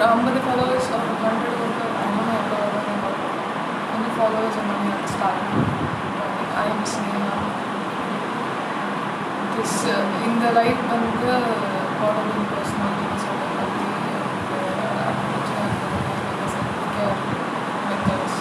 ஒரு 50 ஃபாலோவர்ஸ் ஒரு 100 அவ்வளோ கொஞ்சம் ஃபாலோவர்ஸ் வந்து start I am Sneha. This இந்த லைஃப் வந்து பாடலிங் பர்சனாலிட்டிஸ் பற்றி மெத்தட்ஸ்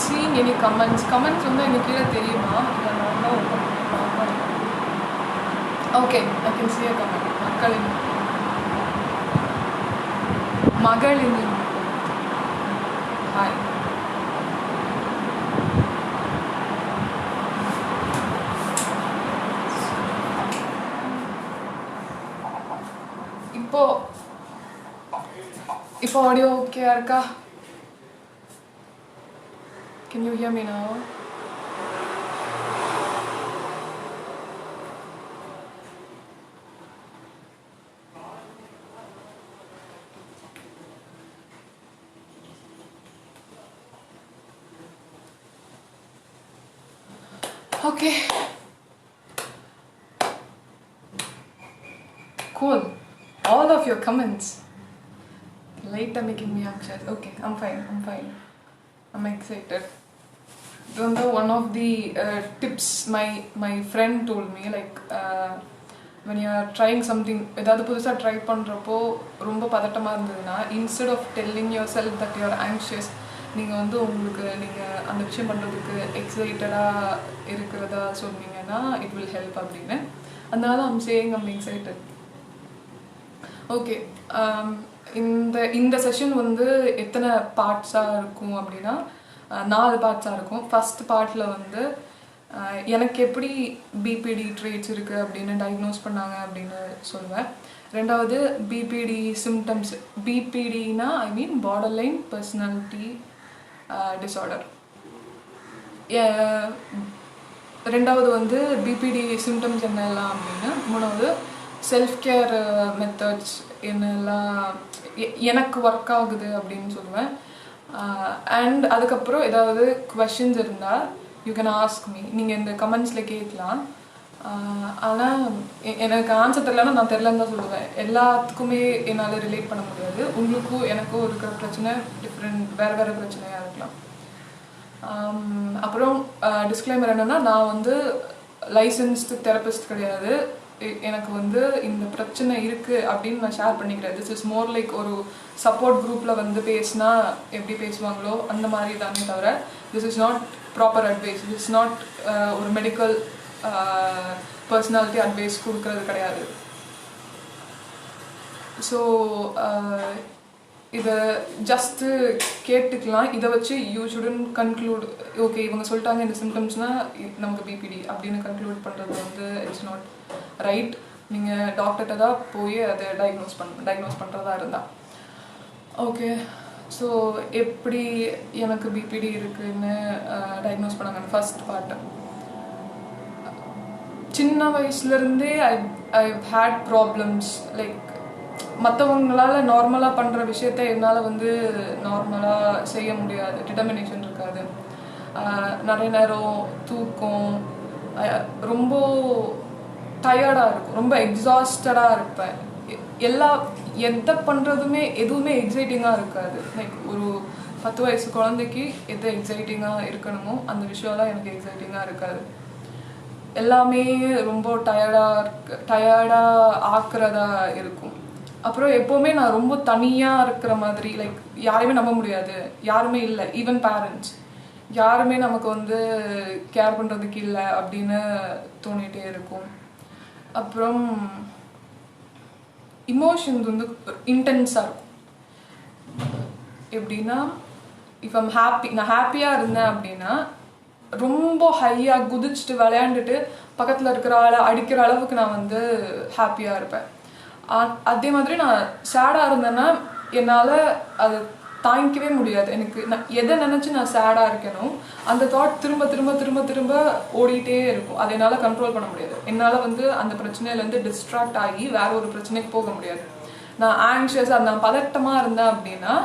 seeing any comments வந்து எனக்கு கீழே தெரியுமா? Okay, I can see a comment. மகளினி ஹாய். இப்போ ஆடியோ ஓகேயா இருக்கா? Can you hear me now? Okay. Cool. All of your comments. Later making me anxious. Okay, I'm fine. I'm excited. One of the tips my friend told me, like when you are trying something, edavadhu pudusa try பண்றப்போ ரொம்ப பதட்டமா இருந்ததுனா, instead of telling yourself that you are anxious, நீங்க வந்து உங்களுக்கு நீங்க அந்த விஷயம் பண்றதுக்கு எக்ஸைட்டடா இருக்குறதா சொன்னீங்கன்னா it will help அப்படினு. அதனால I'm saying I'm excited. Okay, இந்த செஷன் வந்து எத்தனை பார்ட்ஸா இருக்கும் அப்படினா 4 பார்ட்ஸாக இருக்கும். ஃபஸ்ட் பார்ட்டில் வந்து எனக்கு எப்படி பிபிடி ட்ரேட்ஸ் இருக்குது அப்படின்னு டயக்னோஸ் பண்ணாங்க அப்படின்னு சொல்லுவேன். ரெண்டாவது பிபிடி சிம்டம்ஸ். பிபிடினா ஐ மீன் பார்டர்லைன் பர்சனாலிட்டி டிஸார்டர். ரெண்டாவது வந்து பிபிடி சிம்டம்ஸ் என்னெல்லாம் அப்படின்னு. மூணாவது செல்ஃப் கேர் மெத்தட்ஸ் என்னெல்லாம் எனக்கு ஒர்க் ஆகுது அப்படின்னு சொல்லுவேன். அண்ட் அதுக்கப்புறம் ஏதாவது கொஷின்ஸ் இருந்தால் யூ கேன் ஆஸ்க் மீ. நீங்கள் இந்த கமெண்ட்ஸில் கேட்கலாம். ஆனால் எனக்கு ஆன்சர் தெரியலன்னா நான் தெரிலன்னு தான் சொல்லுவேன். எல்லாத்துக்குமே என்னால் ரிலேட் பண்ண முடியாது. உங்களுக்கும் எனக்கும் இருக்கிற பிரச்சனை வேறு பிரச்சனையாக இருக்கலாம். அப்புறம் டிஸ்க்ளைமர் என்னென்னா, நான் வந்து லைசன்ஸ்டு தெரபிஸ்ட் கிடையாது. எனக்கு வந்து இந்த பிரச்சனை இருக்குது அப்படின்னு நான் ஷேர் பண்ணிக்கிறேன். திஸ் இஸ் மோர் லைக் ஒரு சப்போர்ட் குரூப்பில் வந்து பேசினா எப்படி பேசுவாங்களோ அந்த மாதிரி தானே தவிர this is not proper advice. This is not ஒரு மெடிக்கல் பர்சனாலிட்டி அட்வைஸ் கொடுக்கறது கிடையாது. ஸோ இதை ஜஸ்ட்டு கேட்டுக்கலாம். இதை வச்சு யூ ஷுடன் கன்க்ளூட், ஓகே இவங்க சொல்லிட்டாங்க இந்த சிம்டம்ஸ்னால் நமக்கு பிபிடி அப்படின்னு கன்க்ளூட் பண்ணுறது வந்து இட்ஸ் நாட் ரைட். நீங்கள் டாக்டர்கிட்ட தான் போய் அதை டயக்னோஸ் பண்ணுறதா இருந்தால். ஓகே, ஸோ எப்படி எனக்கு பிபிடி இருக்குதுன்னு டயக்னோஸ் பண்ணாங்க. ஃபர்ஸ்ட் பார்ட்டு, சின்ன வயசுலேருந்தே ஐ ஹேட் ப்ராப்ளம்ஸ். லைக் மற்றவங்களால நார்மலாக பண்ணுற விஷயத்த என்னால் வந்து நார்மலாக செய்ய முடியாது. டிட்டர்மினேஷன் இருக்காது. நிறைய நேரம் தூக்கம், ரொம்ப டயர்டாக இருக்கும், ரொம்ப எக்ஸாஸ்டடாக இருப்பேன். எதை பண்ணுறதுமே எதுவுமே எக்ஸைட்டிங்காக இருக்காது. லைக் ஒரு 10 வயசு குழந்தைக்கு எது எக்ஸைட்டிங்காக இருக்கணுமோ அந்த விஷயம்லாம் எனக்கு எக்ஸைட்டிங்காக இருக்காது. எல்லாமே ரொம்ப டயர்டாக ஆக்குறதா இருக்கும். அப்புறம் எப்போவுமே நான் ரொம்ப தனியாக இருக்கிற மாதிரி, லைக் யாரையுமே நம்ப முடியாது, யாருமே இல்லை, ஈவன் பேரண்ட்ஸ் யாருமே நமக்கு வந்து கேர் பண்ணுறதுக்கு இல்லை அப்படின்னு தோணிகிட்டே இருக்கும். அப்புறம் இமோஷன்ஸ் வந்து இன்டென்ஸாக இருக்கும். எப்படின்னா, இஃப் ஐம் ஹாப்பி, நான் ஹாப்பியாக இருந்தேன் அப்படின்னா ரொம்ப ஹையாக குதிச்சுட்டு விளையாண்டுட்டு பக்கத்தில் இருக்கிற ஆளை அடிக்கிற அளவுக்கு நான் வந்து ஹாப்பியாக இருப்பேன். அதே மாதிரி நான் சேடாக இருந்தேன்னா என்னால் அது தாங்கிக்கவே முடியாது. எனக்கு நான் எதை நினச்சி நான் சேடாக இருக்கணும் அந்த தாட் திரும்ப திரும்ப திரும்ப திரும்ப ஓடிட்டே இருக்கும். அதை என்னால் கண்ட்ரோல் பண்ண முடியாது. என்னால் வந்து அந்த பிரச்சனையிலேருந்து டிஸ்ட்ராக்ட் ஆகி வேற ஒரு பிரச்சனைக்கு போக முடியாது. நான் ஆங்ஷியஸாக நான் பதட்டமாக இருந்தேன் அப்படின்னா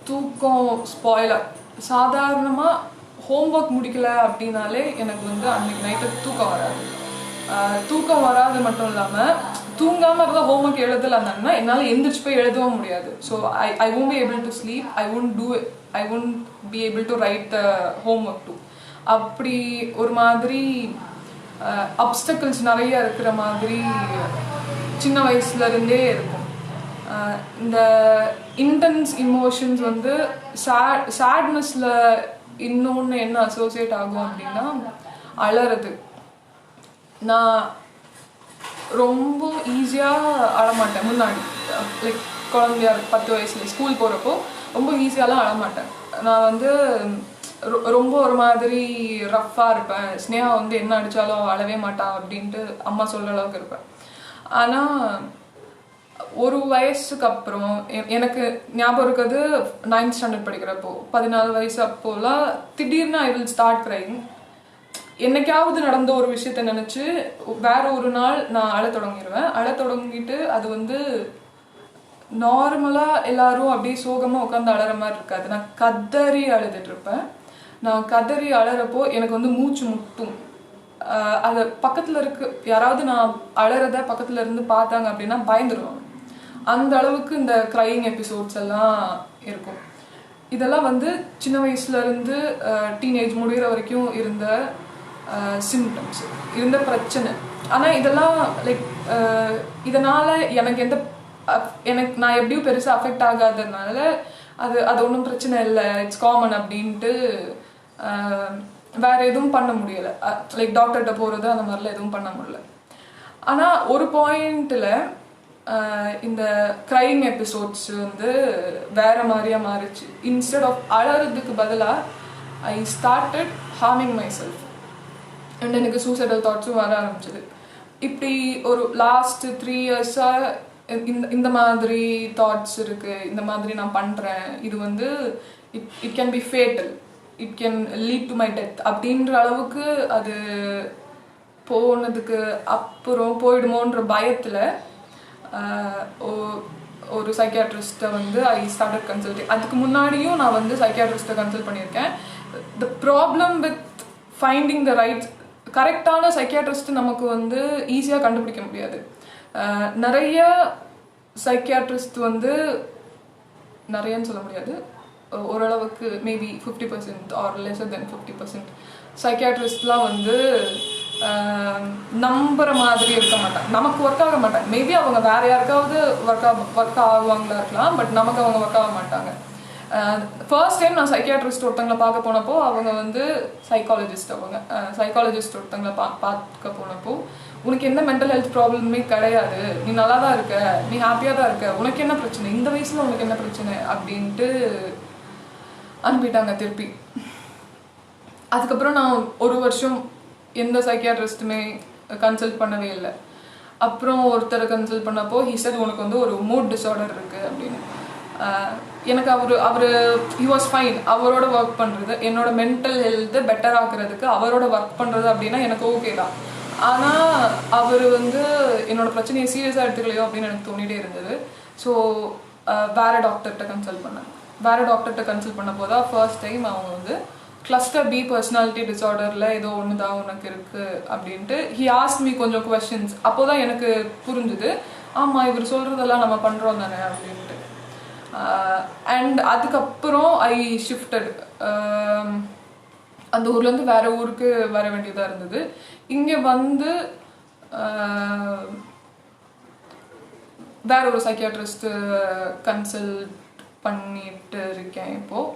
தூக்கம் ஸ்பாயிலாக. சாதாரணமாக ஹோம்ஒர்க் முடிக்கல அப்படின்னாலே எனக்கு வந்து அன்றைக்கி நைட்டு தூக்கம் வராது. தூக்கம் வராது மட்டும் இல்லாமல் தூங்காமல் இருந்தால் ஹோம்ஒர்க் எழுதலான்னா என்னால் எந்திரிச்சு போய் எழுதவும் முடியாது. So I won't be able to sleep. I won't be able to write the homework too. அப்படி ஒரு மாதிரி அப்டக்கிள்ஸ் நிறைய இருக்கிற மாதிரி சின்ன வயசுலேருந்தே இருக்கும். இந்த இன்டென்ஸ் இமோஷன்ஸ் வந்து சேட்னஸில் இன்னொன்று என்ன அசோசியேட் ஆகும் அப்படின்னா அழறது. நான் ரொம்ப ஈஸியாக அழமாட்டேன். முன்னாடி லைக் குழந்தையா 10 வயசுல ஸ்கூல் போகிறப்போ ரொம்ப ஈஸியாலாம் அழமாட்டேன். நான் வந்து ரொம்ப ஒரு மாதிரி ரஃப்பாக இருப்பேன். ஸ்னேகா வந்து என்ன அடித்தாலும் அழவே மாட்டா அப்படின்ட்டு அம்மா சொல்கிற அளவுக்கு இருப்பேன். ஆனால் ஒரு வயசுக்கு அப்புறம் எனக்கு ஞாபகம் இருக்கிறது 9th ஸ்டாண்டர்ட் படிக்கிறப்போ 14 வயசு அப்போலாம் திடீர்னு ஐ வில் ஸ்டார்ட் க்ரைங். என்னைக்காவது நடந்த ஒரு விஷயத்த நினச்சி வேற ஒரு நாள் நான் அழ தொடங்கிட்டு அது வந்து நார்மலாக எல்லாரும் அப்படியே சோகமாக உட்காந்து அழற மாதிரி இருக்காது. நான் கதறி அழுதுட்டு இருப்பேன். நான் கதறி அழறப்போ எனக்கு வந்து மூச்சு முட்டும். அது பக்கத்தில் யாராவது நான் அழறத பக்கத்தில் இருந்து பார்த்தாங்க அப்படின்னா பயந்துருவாங்க. அந்த அளவுக்கு இந்த க்ரையிங் எபிசோட்ஸ் எல்லாம் இருக்கும். இதெல்லாம் வந்து சின்ன வயசுலேருந்து டீனேஜ் முடிகிற வரைக்கும் இருந்த சிம்டம்ஸ், இருந்த பிரச்சனை. ஆனால் இதெல்லாம் லைக் இதனால் எனக்கு நான் எப்படியும் பெருசாக அஃபெக்ட் ஆகாததுனால அது ஒன்றும் பிரச்சனை இல்லை, இட்ஸ் காமன் அப்படின்ட்டு வேற எதுவும் பண்ண முடியலை. லைக் டாக்டர்கிட்ட போகிறது அந்த மாதிரிலாம் எதுவும் பண்ண முடியல. ஆனால் ஒரு பாயிண்ட்டில் இந்த க்ரையிங் எபிசோட்ஸ் வந்து வேற மாதிரியாக மாறிச்சு. இன்ஸ்டெட் ஆஃப் அழறதுக்கு பதிலாக I started harming my self and எனக்கு சூசைடல் தாட்ஸும் வர ஆரம்பிச்சது. இப்படி ஒரு லாஸ்ட் 3 இயர்ஸாக இந்த மாதிரி தாட்ஸ் இருக்குது. இந்த மாதிரி நான் பண்ணுறேன், இது வந்து it can be fatal, it can lead to my death அப்படின்ற அளவுக்கு அது போனதுக்கு அப்புறம் போயிடுமோன்ற பயத்தில் ஒரு சைக்கியாட்ரிஸ்ட்டை வந்து ஐ ஸ்டார்டட் கன்சல்டிங். அதுக்கு முன்னாடியும் நான் வந்து சைக்கியாட்ரிஸ்ட்டை கன்சல்ட் பண்ணியிருக்கேன். The problem with finding the right கரெக்டான சைக்கியாட்ரிஸ்ட் நமக்கு வந்து ஈஸியாக கண்டுபிடிக்க முடியாது. நிறைய சைக்கியாட்ரிஸ்ட் வந்து நிறையன்னு சொல்ல முடியாது, ஓரளவுக்கு மேபி 50% ஆர் லெஸர் தென் 50% சைக்கியாட்ரிஸ்ட்லாம் வந்து நம்புற மாதிரி இருக்க மாட்டாங்க. நமக்கு ஒர்க் ஆக மாட்டாங்க. மேபி அவங்க வேற யாருக்காவது ஒர்க் ஆகுவாங்களா இருக்கலாம், பட் நமக்கு அவங்க ஒர்க் ஆக மாட்டாங்க. ஃபர்ஸ்ட் டைம் நான் சைக்கியாட்ரிஸ்ட் ஒருத்தங்களை பார்க்க போனப்போ அவங்க வந்து சைக்காலஜிஸ்ட் ஒருத்தங்களை பார்க்க போனப்போ உனக்கு எந்த மென்டல் ஹெல்த் ப்ராப்ளமே கிடையாது, நீ நல்லா தான் இருக்க, நீ ஹாப்பியாக தான் இருக்க, உனக்கு என்ன பிரச்சனை, இந்த வயசில் உனக்கு என்ன பிரச்சனை அப்படின்ட்டு அனுப்பிட்டாங்க திருப்பி. அதுக்கப்புறம் நான் ஒரு வருஷம் எந்த சைக்கியாட்ரிஸ்ட்டுமே கன்சல்ட் பண்ணவே இல்லை. அப்புறம் ஒருத்தரை கன்சல்ட் பண்ணப்போ ஹி செட் உனக்கு வந்து ஒரு மூட் டிஸார்டர் இருக்குது அப்படின்னு. எனக்கு அவர் ஹி வாஸ் ஃபைன். அவரோட ஒர்க் பண்ணுறது, என்னோட மென்டல் ஹெல்த்தை பெட்டர் ஆக்குறதுக்கு அவரோட ஒர்க் பண்ணுறது அப்படின்னா எனக்கு ஓகே தான். ஆனால் அவர் வந்து என்னோட பிரச்சனையை சீரியஸாக எடுத்துக்கலையோ அப்படின்னு எனக்கு தோணிகிட்டே இருந்தது. ஸோ வேறு டாக்டர்கிட்ட கன்சல்ட் பண்ணேன். வேறு டாக்டர்கிட்ட கன்சல்ட் பண்ண போது தான் ஃபர்ஸ்ட் டைம் அவங்க வந்து கிளஸ்டர் பி பர்சனாலிட்டி டிஸார்டரில் ஏதோ ஒன்று தான் உனக்கு இருக்குது அப்படின்ட்டு ஹி ஆஸ்க் மீ கொஞ்சம் கொஸ்டின்ஸ். அப்போ தான் எனக்கு புரிஞ்சுது, ஆமாம் இவர் சொல்கிறதெல்லாம் நம்ம பண்ணுறோம் தானே அப்படின்ட்டு. அண்ட் அதுக்கப்புறம் ஐ ஷிஃப்டட். அந்த ஊர்லேருந்து வேறு ஊருக்கு வர வேண்டியதாக இருந்தது. இங்கே வந்து வேற ஒரு சைக்கியாட்ரிஸ்ட் கன்சல்ட் பண்ணிட்டு இருக்கேன் இப்போது.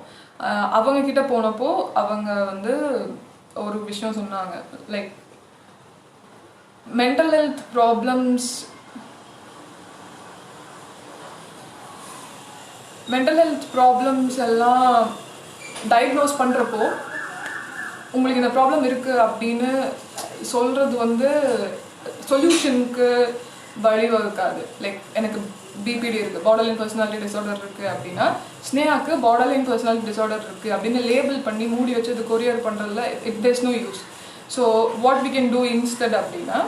அவங்க கிட்ட போனப்போ அவங்க வந்து ஒரு விஷயம் சொன்னாங்க, லைக் மென்டல் ஹெல்த் ப்ராப்ளம்ஸ் எல்லாம் டயக்னோஸ் பண்ணுறப்போ உங்களுக்கு இந்த ப்ராப்ளம் இருக்குது அப்படின்னு சொல்கிறது வந்து சொல்யூஷனுக்கு வழிவகுக்காது. லைக் எனக்கு பிபிடி இருக்குது, பார்டர்லைன் பர்சனாலிட்டி டிசார்டர் இருக்குது அப்படின்னா ஸ்னேகாக்கு பார்டர்லைன் பர்சனாலிட்டி டிசார்டர் இருக்குது அப்படின்னு லேபிள் பண்ணி மூடி வச்சு அது கொரியர் பண்ணுறதுல there's no use. So what we can do instead அப்படின்னா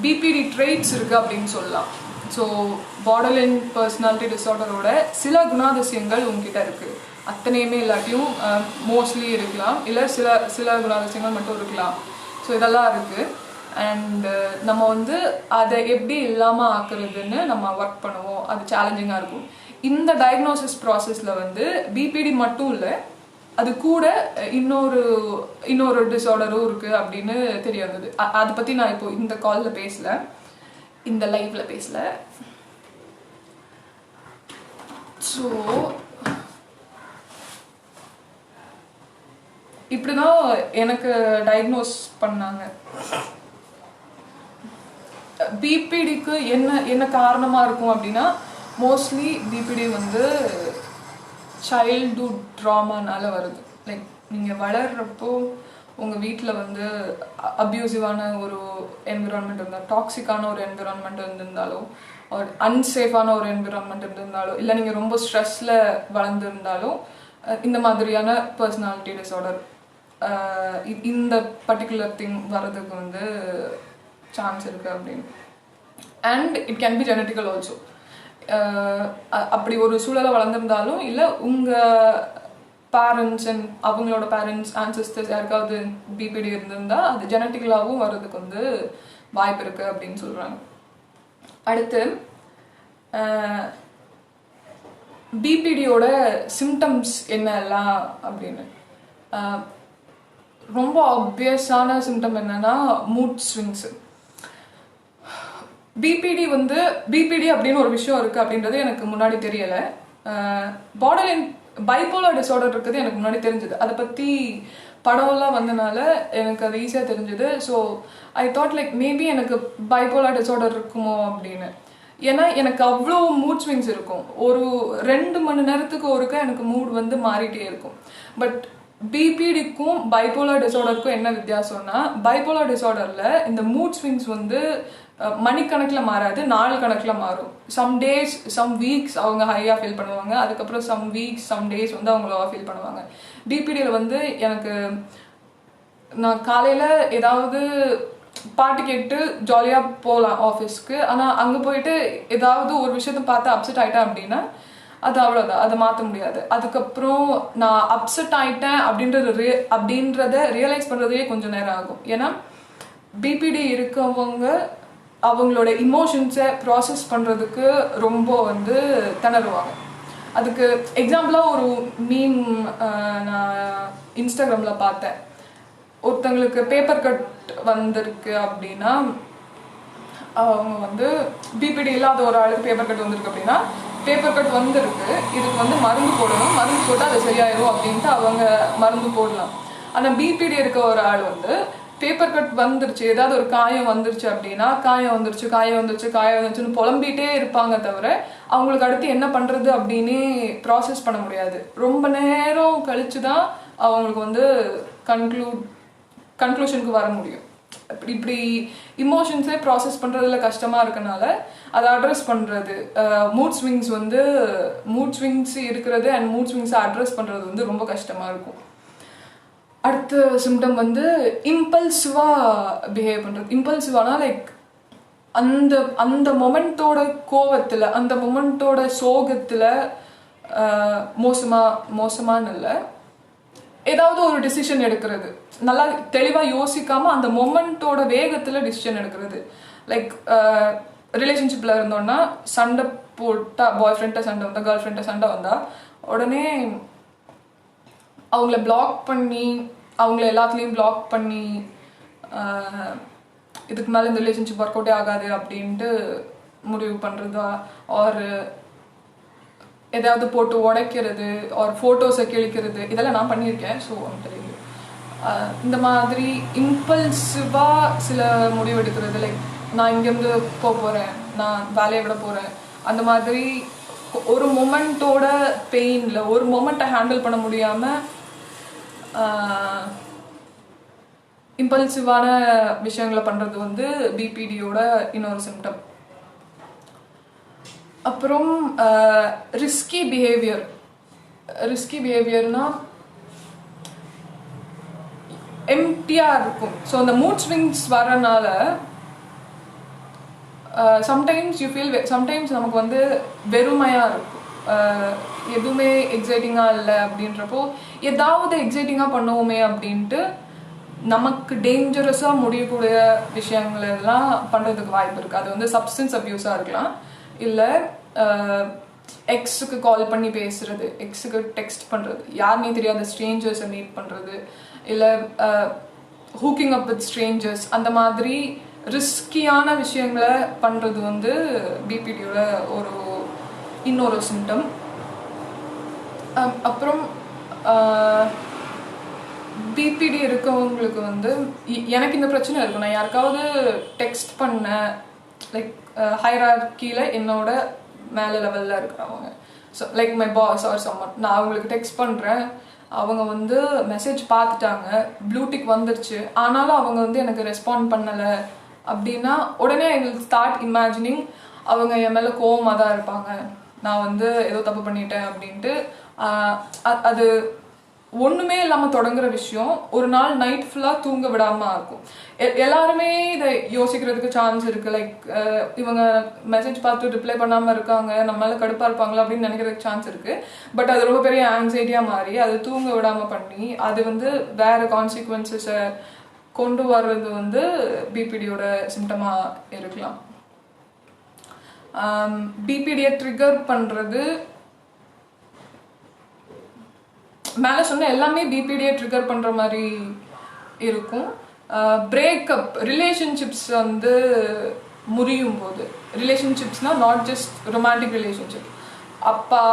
பிபிடி ட்ரெய்ட்ஸ் இருக்குது அப்படின்னு சொல்லலாம். ஸோ பார்டர்லைன் பர்சனாலிட்டி டிசார்டரோட சில குணாதிசயங்கள் உங்ககிட்ட இருக்குது, அத்தனையுமே இல்லாட்டியும் மோஸ்ட்லி இருக்கலாம், இல்லை சில சில குணாதிசயங்கள் மட்டும் இருக்கலாம். ஸோ இதெல்லாம் இருக்குது. அண்ட் நம்ம வந்து அதை எப்படி இல்லாமல் ஆக்குறதுன்னு நம்ம ஒர்க் பண்ணுவோம். அது சேலஞ்சிங்காக இருக்கும். இந்த டயக்னோசிஸ் ப்ராசஸில் வந்து பிபிடி மட்டும் இல்லை, அது கூட இன்னொரு டிஸார்டரும் இருக்குது அப்படின்னு தெரிய வந்தது. அதை பற்றி நான் இப்போ இந்த காலில் பேசலை, இந்த லைவ்ல பேசல. ஸோ இப்படிதான் எனக்கு டயக்னோஸ் பண்ணாங்க. பிபிடிக்கு என்ன காரணமா இருக்கும் அப்படின்னா மோஸ்ட்லி பிபிடி வந்து சைல்ட்ஹுட் ட்ராமானால வருது. லைக் நீங்கள் வளர்றப்போ உங்கள் வீட்டில் வந்து அப்யூசிவான ஒரு என்விரான்மெண்ட் இருந்தால், டாக்ஸிக்கான ஒரு என்விரான்மெண்ட் இருந்திருந்தாலோ, ஒரு அன்சேஃபான ஒரு என்விரான்மெண்ட் இருந்திருந்தாலோ, இல்லை நீங்கள் ரொம்ப ஸ்ட்ரெஸ்ஸில் வளர்ந்துருந்தாலும் இந்த மாதிரியான பர்சனாலிட்டி டிஸார்டர், இந்த பர்டிகுலர் திங் வர்றதுக்கு வந்து சான்ஸ் இருக்குது அப்படின்னு. And it can be genetical also. அப்படி ஒரு சூழலை வளர்ந்துருந்தாலும், இல்லை உங்கள் பேரண்ட்ஸ் அண்ட் அவங்களோட பேரண்ட்ஸ் ஆன்சஸ்டர்ஸ் யாருக்காவது பிபிடி இருந்திருந்தா அது ஜெனட்டிக்கலாகவும் வர்றதுக்கு வந்து வாய்ப்பு இருக்குது அப்படின்னு சொல்கிறாங்க. அடுத்து பிபிடியோட சிம்டம்ஸ் என்னெல்லாம் அப்படின்னு, ரொம்ப ஆப்வியஸான சிம்டம் என்னன்னா மூட் ஸ்விங்ஸு. பிபிடி அப்படின்னு ஒரு விஷயம் இருக்குது அப்படின்றது எனக்கு முன்னாடி தெரியலை. பார்டர்லைன் பைபோலார் டிஸார்டர் இருக்குது எனக்கு முன்னாடி தெரிஞ்சது. அதை பற்றி படம்லாம் வந்தனால எனக்கு அது ஈஸியாக தெரிஞ்சுது. So I thought like maybe எனக்கு பைபோலார் டிஸார்டர் இருக்குமோ அப்படின்னு. ஏன்னா எனக்கு அவ்வளோ மூட் ஸ்விங்ஸ் இருக்கும். ஒரு 2 மணி நேரத்துக்கு ஒருக்க எனக்கு மூட் வந்து மாறிட்டே இருக்கும். பட் பிபிடிக்கும் பைபோலார் டிஸார்டருக்கும் என்ன வித்தியாசம்னா, பைபோலார் டிஸார்டரில் இந்த மூட் ஸ்விங்ஸ் வந்து மணிக்கணக்கில் மாறாது, நாள் கணக்கில் மாறும். சம் டேஸ் சம் வீக்ஸ் அவங்க ஹையாக ஃபீல் பண்ணுவாங்க, அதுக்கப்புறம் சம் வீக்ஸ் சம் டேஸ் வந்து அவங்க லோவாக ஃபீல் பண்ணுவாங்க. பிபிடியில் வந்து எனக்கு நான் காலையில் ஏதாவது பாட்டு கேட்டு ஜாலியாக போகலாம் ஆஃபீஸ்க்கு, ஆனால் அங்கே போயிட்டு ஏதாவது ஒரு விஷயத்த பார்த்து அப்செட் ஆகிட்டேன் அப்படின்னா அது அவ்வளோதான், அதை மாற்ற முடியாது. அதுக்கப்புறம் நான் அப்செட் ஆகிட்டேன் அப்படின்றத ரியலைஸ் பண்ணுறதே கொஞ்சம் நேரம் ஆகும். ஏன்னா பிபிடி இருக்கவங்க அவங்களோட இமோஷன்ஸை ப்ராசஸ் பண்ணுறதுக்கு ரொம்ப வந்து திணறுவாங்க. அதுக்கு எக்ஸாம்பிளாக ஒரு மீம் நான் இன்ஸ்டாகிராமில் பார்த்தேன். ஒருத்தங்களுக்கு பேப்பர் கட் வந்திருக்கு அப்படின்னா, அவங்க வந்து பிபிடி இல்லாத ஒரு ஆளுக்கு பேப்பர் கட் வந்திருக்கு அப்படின்னா, பேப்பர் கட் வந்திருக்கு, இதுக்கு வந்து மருந்து போடணும், மருந்து போட்டால் அது சரியாயிடும் அப்படின்ட்டு அவங்க மருந்து போடலாம். ஆனால் பிபிடி இருக்க ஒரு ஆள் வந்து பேப்பர் கட் வந்துருச்சு, ஏதாவது ஒரு காயம் வந்துருச்சு அப்படின்னா காயம் வந்துருச்சுன்னு புலம்பிகிட்டே இருப்பாங்க தவிர அவங்களுக்கு அடுத்து என்ன பண்ணுறது அப்படின்னு ப்ராசஸ் பண்ண முடியாது. ரொம்ப நேரம் கழிச்சு தான் அவங்களுக்கு வந்து கன்க்ளூஷனுக்கு வர முடியும். இப்படி இமோஷன்ஸே ப்ராசஸ் பண்ணுறதுல கஷ்டமாக இருக்கனால அதை அட்ரஸ் பண்ணுறது, மூட் ஸ்விங்ஸ் இருக்கிறது அண்ட் மூட் ஸ்விங்ஸை அட்ரஸ் பண்ணுறது வந்து ரொம்ப கஷ்டமாக இருக்கும். அடுத்த சிம்டம் வந்து இம்பல்சிவாக பிஹேவ் பண்ணுறது. இம்பல்சிவானா லைக் அந்த மொமெண்ட்டோட கோவத்தில், அந்த மொமெண்ட்டோட சோகத்தில் மோசமானு இல்லை, ஏதாவது ஒரு டிசிஷன் எடுக்கிறது, நல்லா தெளிவாக யோசிக்காமல் அந்த மொமெண்ட்டோட வேகத்தில் டிசிஷன் எடுக்கிறது. லைக் ரிலேஷன்ஷிப்பில் இருந்தோன்னா சண்டை போட்டால், பாய் ஃப்ரெண்ட்டை சண்டை வந்தால், கேர்ள் ஃப்ரெண்ட்டை சண்டை வந்தால் உடனே அவங்கள பிளாக் பண்ணி, அவங்கள எல்லாத்துலேயும் பிளாக் பண்ணி இதுக்கு மேலே இந்த ரிலேஷன்ஷிப் ஒர்க் அவுட்டே ஆகாது அப்படின்ட்டு முடிவு பண்ணுறதா, ஒரு ஏதாவது போட்டு உடைக்கிறது, ஒரு ஃபோட்டோஸை கிழிக்கிறது, இதெல்லாம் நான் பண்ணியிருக்கேன். ஸோ தெரியும். இந்த மாதிரி இம்பல்சிவாக சில முடிவு எடுக்கிறது, லைக் நான் இங்கேருந்து போகிறேன், நான் வேலையை விட போகிறேன், அந்த மாதிரி ஒரு மொமெண்ட்டோட பெயினில் ஒரு மொமெண்ட்டை ஹேண்டில் பண்ண முடியாமல் இம்பல்சிவான விஷயங்களை பண்ணுறது வந்து பிபிடியோட இன்னொரு சிம்டம். அப்புறம் ரிஸ்கி பிஹேவியர்னா எம்டியாக இருக்கும். ஸோ அந்த மூட் ஸ்விங்ஸ் வரனால சம்டைம்ஸ் நமக்கு வந்து வெறுமையாக இருக்கும், எதுவுமே எக்ஸைட்டிங்காக இல்லை அப்படின்றப்போ ஏதாவது எக்ஸைட்டிங்காக பண்ணுவோமே அப்படின்ட்டு நமக்கு டேஞ்சரஸாக முடியக்கூடிய விஷயங்கள் எல்லாம் பண்ணுறதுக்கு வாய்ப்பு இருக்குது. அது வந்து சப்ஸ்டன்ஸ் அப்யூஸாக இருக்கலாம், இல்லை எக்ஸுக்கு கால் பண்ணி பேசுறது, எக்ஸுக்கு டெக்ஸ்ட் பண்ணுறது, யாருனே தெரியாத ஸ்ட்ரேஞ்சர்ஸை மீட் பண்ணுறது, இல்லை ஹூக்கிங் அப் வித் ஸ்ட்ரேஞ்சர்ஸ், அந்த மாதிரி ரிஸ்கியான விஷயங்களை பண்ணுறது வந்து பிபிடியோட இன்னொரு சிம்டம். அப்புறம் பிபிடி இருக்கவங்களுக்கு வந்து எனக்கு இந்த பிரச்சனை இருக்கும். நான் யாருக்காவது டெக்ஸ்ட் பண்ண லைக் ஹைரார்க்கியில் என்னோட மேலே லெவலில் இருக்கிறவங்க, so like my boss or someone, நான் அவங்களுக்கு டெக்ஸ்ட் பண்ணுறேன், அவங்க வந்து மெசேஜ் பார்த்துட்டாங்க, ப்ளூடிக் வந்துருச்சு, ஆனாலும் அவங்க வந்து எனக்கு ரெஸ்பாண்ட் பண்ணலை அப்படின்னா உடனே ஐ வில் ஸ்டார்ட் இமேஜினிங் அவங்க என் மேலே கோவமாக தான் இருப்பாங்க, நான் வந்து ஏதோ தப்பு பண்ணிட்டேன் அப்படின்ட்டு. அது ஒன்றுமே இல்லாமல் தொடங்குற விஷயம் ஒரு நாள் நைட் ஃபுல்லாக தூங்க விடாமல் இருக்கும். எல்லாருமே இதை யோசிக்கிறதுக்கு சான்ஸ் இருக்குது. லைக் இவங்க மெசேஜ் பார்த்து ரிப்ளை பண்ணாமல் இருக்காங்க, நம்மளால கடுப்பாக இருப்பாங்களா அப்படின்னு நினைக்கிறதுக்கு சான்ஸ் இருக்குது. பட் அது ரொம்ப பெரிய ஆங்ஸைட்டியாக மாறி அது தூங்க விடாமல் பண்ணி அது வந்து வேறு கான்சிக்வன்சஸை கொண்டு வர்றது வந்து பிபிடியோட சிம்டமாக இருக்கலாம். பிபிடியை ட்ரிகர் பண்ணுறது, மேலே சொன்ன எல்லாமே பிபிடியை ட்ரிகர் பண்ணுற மாதிரி இருக்கும். பிரேக்கப், ரிலேஷன்ஷிப்ஸ் வந்து முறியும் போது, ரிலேஷன்ஷிப்ஸ்னால் நாட் ஜஸ்ட் ரொமான்டிக் ரிலேஷன்ஷிப், அப்பா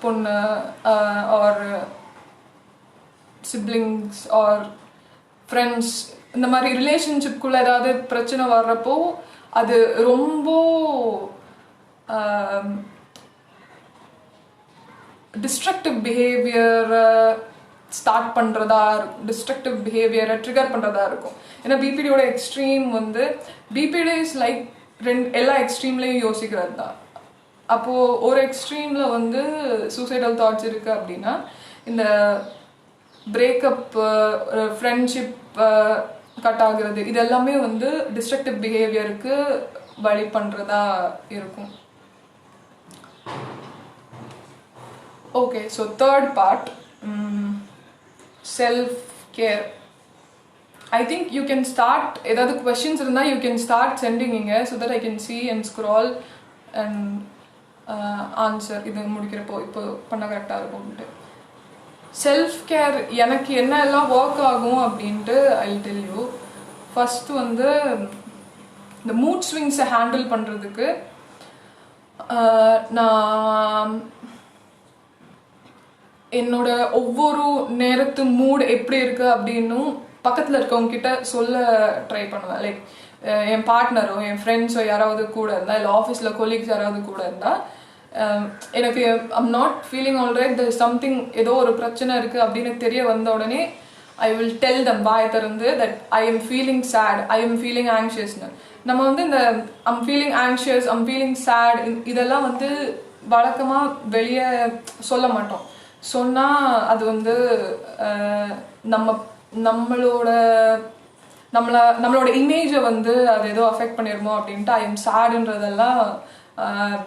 பொண்ணு ஆர் சிப்ளிங்ஸ் ஆர் ஃப்ரெண்ட்ஸ், இந்த மாதிரி ரிலேஷன்ஷிப்குள்ளே ஏதாவது பிரச்சனை வர்றப்போ அது ரொம்ப டிஸ்ட்ரக்டிவ் பிஹேவியரை ஸ்டார்ட் பண்ணுறதா இருக்கும், டிஸ்ட்ரக்டிவ் பிஹேவியரை ட்ரிகர் பண்ணுறதா இருக்கும். ஏன்னா பிபிடியோட எக்ஸ்ட்ரீம் வந்து பிபிடி இஸ் லைக் எல்லா எக்ஸ்ட்ரீம்லேயும் யோசிக்கிறது தான். அப்போது ஒரு எக்ஸ்ட்ரீமில் வந்து சூசைடல் தாட்ஸ் இருக்குது அப்படின்னா இந்த பிரேக்கப், ஃப்ரெண்ட்ஷிப் கட் ஆகுறது, இது எல்லாமே வந்து டிஸ்ட்ரக்டிவ் பிஹேவியருக்கு வழி பண்ணுறதா இருக்கும். Okay, so third part, self care. I think you can start, ஏதாவது கொஷின்ஸ் இருந்தால் யூ கேன் ஸ்டார்ட் சென்டிங் இங்க, so that I can see and scroll and answer. இது முடிக்கிறப்போ இப்போ பண்ண கரெக்டாக இருக்கும்ட்டு. செல்ஃப் கேர் எனக்கு என்ன எல்லாம் ஒர்க் ஆகும் அப்படின்ட்டு ஐ டெல் யூ. ஃபஸ்ட்டு வந்து இந்த மூட் ஸ்விங்ஸை ஹேண்டில் பண்ணுறதுக்கு நான் என்னோட ஒவ்வொரு நேரத்து மூட் எப்படி இருக்கு அப்படின்னும் பக்கத்தில் இருக்கவங்க கிட்ட சொல்ல ட்ரை பண்ணுவேன். லைக் என் பார்ட்னரோ என் ஃப்ரெண்ட்ஸோ யாராவது கூட இருந்தால், இல்லை ஆஃபீஸில் கொலீக்ஸ் யாராவது கூட இருந்தால், எனக்கு I'm not feeling alright, there is something, ஏதோ ஒரு பிரச்சனை இருக்குது அப்படின்னு தெரிய வந்த உடனே ஐ வில் டெல் தம் வாய் திறந்து that I am feeling sad, I am feeling ஆங்ஷியஸ்னு. நம்ம வந்து இந்த I'm feeling anxious, I'm feeling sad, இதெல்லாம் வந்து வழக்கமாக வெளியே சொல்ல மாட்டோம். சொன்னால் அது வந்து நம்மளோட இமேஜை வந்து அது ஏதோ அஃபெக்ட் பண்ணிடுமோ அப்படின்ட்டு ஐ எம் சேடுன்றதெல்லாம்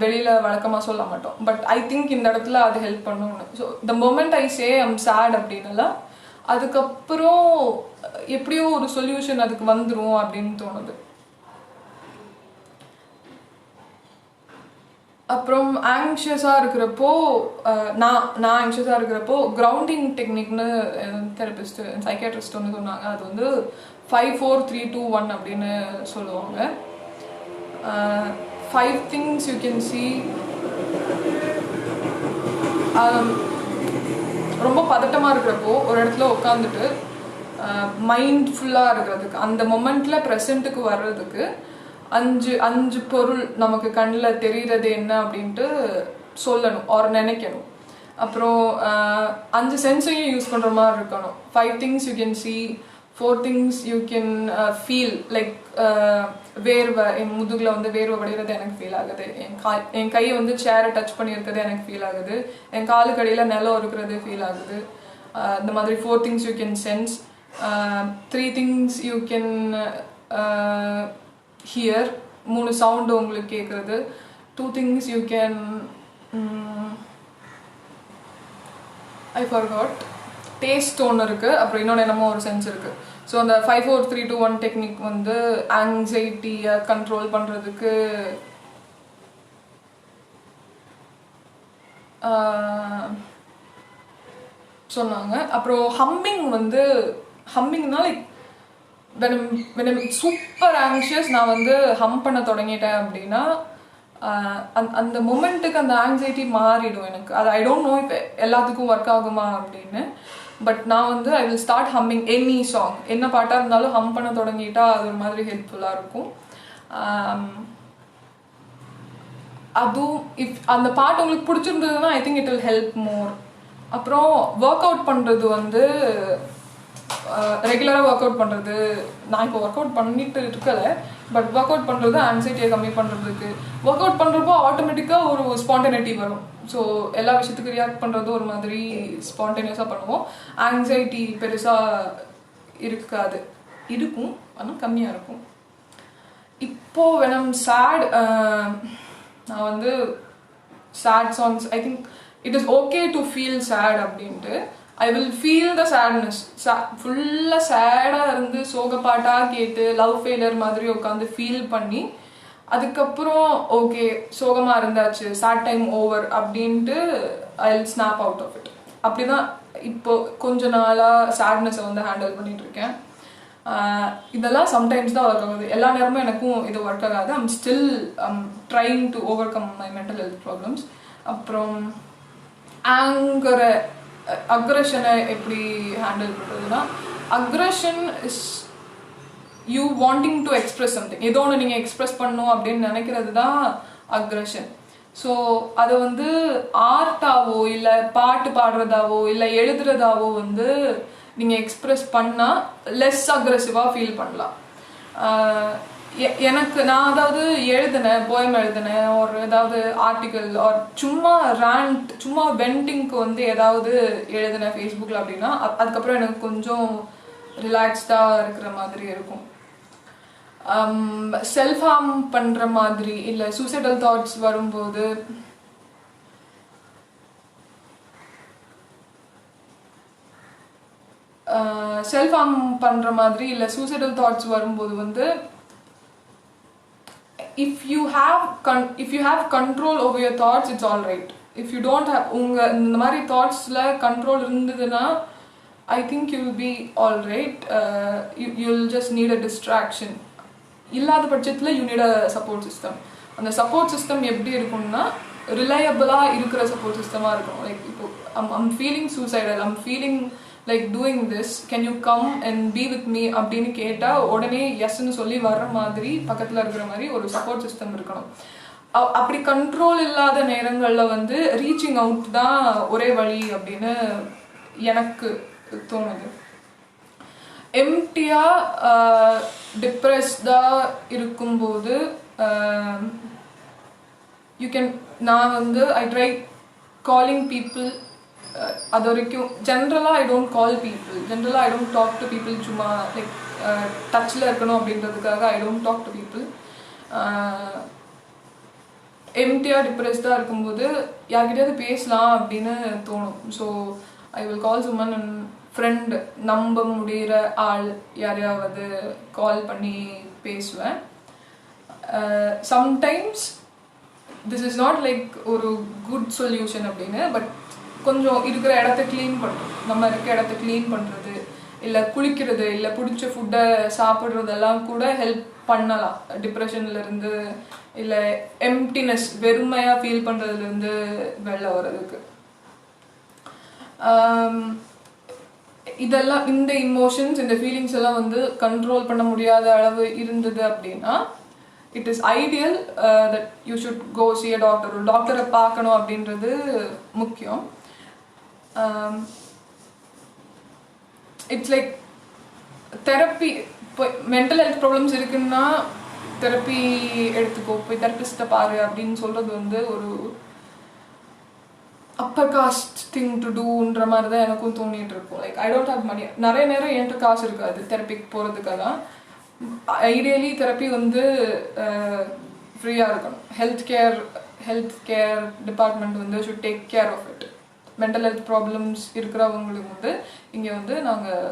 வெளியில் வழக்கமாக சொல்ல மாட்டோம். பட் ஐ திங்க் இந்த இடத்துல அது ஹெல்ப் பண்ணணும். So the moment I say I'm sad அப்படின்னலாம், அதுக்கப்புறம் எப்படியோ ஒரு சொல்யூஷன் அதுக்கு வந்துடும் அப்படின்னு தோணுது. அப்புறம் ஆங்ஷியஸாக இருக்கிறப்போ நான் ஆங்ஷியஸாக இருக்கிறப்போ கிரவுண்டிங் டெக்னிக்னு தெரபிஸ்ட் சைக்கியாட்ரிஸ்ட் ஒன்று சொன்னாங்க. அது வந்து 5 4 3 2 1 அப்படின்னு சொல்லுவாங்க. 5 things you can see. ரொம்ப பதட்டமாக இருக்கிறப்போ ஒரு இடத்துல உட்காந்துட்டு மைண்ட்ஃபுல்லாக இருக்கிறதுக்கு, அந்த மொமெண்ட்டில் ப்ரெசண்ட்டுக்கு வர்றதுக்கு 5 பொருள் நமக்கு கண்ணில் தெரிகிறது என்ன அப்படின்ட்டு சொல்லணும் ஆர் நினைக்கணும். அப்புறம் 5 சென்ஸையும் யூஸ் பண்ணுற மாதிரி இருக்கணும். 5 things you can see, 4 things you can feel like வேர்வை என் முதுகில் வந்து வேர்வை வடிகிறது எனக்கு ஃபீல் ஆகுது. என் கை வந்து சேரை டச் பண்ணியிருக்கிறது எனக்கு ஃபீல் ஆகுது. என் காலுக்கு அடியில் நிலம் இருக்கிறது ஃபீல் ஆகுது. இந்த மாதிரி 4 things you can sense. 3 things you can hear. 3 sound உங்களுக்கு கேட்குறது. 2 things you can I forgot. Taste ஒன்று இருக்குது, அப்புறம் இன்னொன்று என்னமோ ஒரு சென்ஸ் இருக்குது. ஸோ அந்த 5 4 3 2 1 டெக்னிக் வந்து ஆங்ஸைட்டியை கண்ட்ரோல் பண்ணுறதுக்கு சொன்னாங்க. அப்புறம் ஹம்மிங்னா like when I'm super anxious நான் வந்து ஹம் பண்ண தொடங்கிட்டேன் அப்படின்னா அந்த மொமெண்ட்டுக்கு அந்த ஆங்ஸைட்டி மாறிடும் எனக்கு. அது ஐ டோன்ட் நோ இப்போ எல்லாத்துக்கும் ஒர்க் ஆகுமா அப்படின்னு. பட் நான் வந்து I will start humming any song. என்ன பாட்டாக இருந்தாலும் ஹம் பண்ண தொடங்கிட்டா அது ஒரு மாதிரி ஹெல்ப்ஃபுல்லாக இருக்கும். அதுவும் அந்த பாட்டு உங்களுக்கு பிடிச்சிருந்ததுன்னா I think it will help more. அப்புறம் ஒர்க் அவுட் பண்ணுறது வந்து ரெகுலராக ஒர்க் அவுட் பண்ணுறது, நான் இப்போ ஒர்க் அவுட் பண்ணிட்டு இருக்கலை, பட் ஒர்க் அவுட் பண்ணுறது ஆங்ஸைட்டியை கம்மி பண்ணுறதுக்கு. ஒர்க் அவுட் பண்ணுறப்போ ஆட்டோமேட்டிக்காக ஒரு ஸ்பான்டனிட்டி வரும். ஸோ எல்லா விஷயத்துக்கும் ரியாக்ட் பண்ணுறது ஒரு மாதிரி ஸ்பான்டேனியஸாக பண்ணுவோம். ஆங்ஸைட்டி பெருசாக இருக்காது, இருக்கும், ஆனால் கம்மியாக இருக்கும். இப்போது when I'm sad, நான் வந்து sad songs, I think it is okay to feel sad அப்படின்ட்டு. I will feel the sadness. ஃபுல்லாக சேடாக இருந்து சோக பாட்டாக கேட்டு லவ் ஃபெயிலியர் மாதிரி உட்காந்து ஃபீல் பண்ணி அதுக்கப்புறம் ஓகே சோகமாக இருந்தாச்சு, சேட் டைம் ஓவர் அப்படின்ட்டு I will snap out of it. அப்படி தான் இப்போ கொஞ்ச நாளாக சேட்னஸை வந்து ஹேண்டில் பண்ணிகிட்ருக்கேன். இதெல்லாம் சம்டைம்ஸ் தான் ஒர்க் ஆகுது, எல்லா நேரமும் எனக்கும் இது ஒர்க் ஆகாது. I'm still trying to over come my mental health problems. அப்புறம் அக்ரஷனை எப்படி ஹேண்டில் பண்ணுறதுன்னா, aggression is you wanting to express something. ஏதோ ஒன்று நீங்கள் எக்ஸ்பிரஸ் பண்ணணும் அப்படின்னு நினைக்கிறது தான் அக்ரஷன். ஸோ அதை வந்து ஆர்ட்டாவோ இல்லை பாட்டு பாடுறதாவோ இல்லை எழுதுறதாவோ வந்து நீங்கள் எக்ஸ்பிரஸ் பண்ணால் லெஸ் அக்ரெசிவாக ஃபீல் பண்ணலாம். எனக்கு நான் அதாவது எழுதினேன், போயம் எழுதினேன், ஒரு ஏதாவது ஆர்டிக்கல் ஒரு சும்மா ரேண்ட் சும்மா வெண்டிங்க்கு வந்து ஏதாவது எழுதினேன் ஃபேஸ்புக்கில் அப்படின்னா அதுக்கப்புறம் எனக்கு கொஞ்சம் ரிலாக்ஸ்டாக இருக்கிற மாதிரி இருக்கும். செல்ஃப் ஹார்ம் பண்ணுற மாதிரி இல்லை சூசைடல் தாட்ஸ் வரும்போது செல்ஃப் ஹார்ம் பண்ணுற மாதிரி இல்லை சூசைடல் தாட்ஸ் வரும்போது வந்து if you have control over your thoughts, it's all right. If you don't have இந்த மாதிரி தாட்ஸ்ல கண்ட்ரோல் இருந்ததுன்னா I think you will be all right. You'll just need a distraction. இல்லாத பட்சத்தில் you need a support system. அந்த support system எப்படி இருக்கும்னா ரிலையபிளாக இருக்கிற support சிஸ்டமாக இருக்கும். லைக் இப்போ I'm feeling suicidal, I'm feeling like doing this, can you come and be with me அப்படின்னு கேட்டால் உடனே எஸ்ன்னு சொல்லி வர்ற மாதிரி பக்கத்தில் இருக்கிற மாதிரி ஒரு சப்போர்ட் சிஸ்டம் இருக்கணும். அப்படி கண்ட்ரோல் இல்லாத நேரங்களில் வந்து ரீச்சிங் அவுட் தான் ஒரே வழி அப்படின்னு எனக்கு தோணுது. எம்டியாக டிப்ரெஸ்டாக இருக்கும்போது நான் வந்து ஐ ட்ரை காலிங் பீப்புள். அது வரைக்கும் ஜென்ரலாக ஐ டோன்ட் கால் பீப்புள், ஜென்ரலாக I don't talk to people. சும்மா லைக் டச்சில் இருக்கணும் அப்படின்றதுக்காக I don't talk to people. எம்டியாக டிப்ரெஸ்டாக இருக்கும்போது யார்கிட்டயாவது பேசலாம் அப்படின்னு தோணும். So I will call Suman and friend, நம்ப முடிகிற ஆள் யாரையாவது கால் பண்ணி பேசுவேன். Sometimes this is not like ஒரு குட் சொல்யூஷன் அப்படின்னு, பட் கொஞ்சம் இருக்கிற இடத்த க்ளீன் பண்ணுறது, நம்ம இருக்க இடத்த க்ளீன் பண்ணுறது இல்லை குளிக்கிறது இல்லை பிடிச்ச ஃபுட்டை சாப்பிட்றதெல்லாம் கூட ஹெல்ப் பண்ணலாம் டிப்ரெஷன்லேருந்து இல்லை எம்டினஸ் வெறுமையாக ஃபீல் பண்ணுறதுலேருந்து வெளில வர்றதுக்கு. இதெல்லாம் இந்த இமோஷன்ஸ் இந்த ஃபீலிங்ஸ் எல்லாம் வந்து கண்ட்ரோல் பண்ண முடியாத அளவு இருந்தது அப்படின்னா it is ideal that you should go see a doctor. ஒரு டாக்டரை பார்க்கணும் அப்படின்றது முக்கியம். It's like தெரப்பி இப்போ மென்டல் ஹெல்த் ப்ராப்ளம்ஸ் இருக்குன்னா தெரப்பி எடுத்துக்கோ, போய் தெரப்பிஸ்ட்டை பாரு அப்படின்னு சொல்கிறது வந்து ஒரு அப்பர் காஸ்ட் திங் டு டூன்ற மாதிரி தான் எனக்கும் தோணிட்டு இருக்கும். Like I don't have money. நிறைய நேரம் என்கிட்ட காசு இருக்காது தெரப்பிக்கு போகிறதுக்கெல்லாம். ஐடியலி தெரப்பி வந்து ஃப்ரீயாக இருக்கணும். ஹெல்த் கேர் டிபார்ட்மெண்ட் வந்து should take care of it. Mental health problems இருக்கிறவங்களுக்கு வந்து இங்கே வந்து நாங்கள்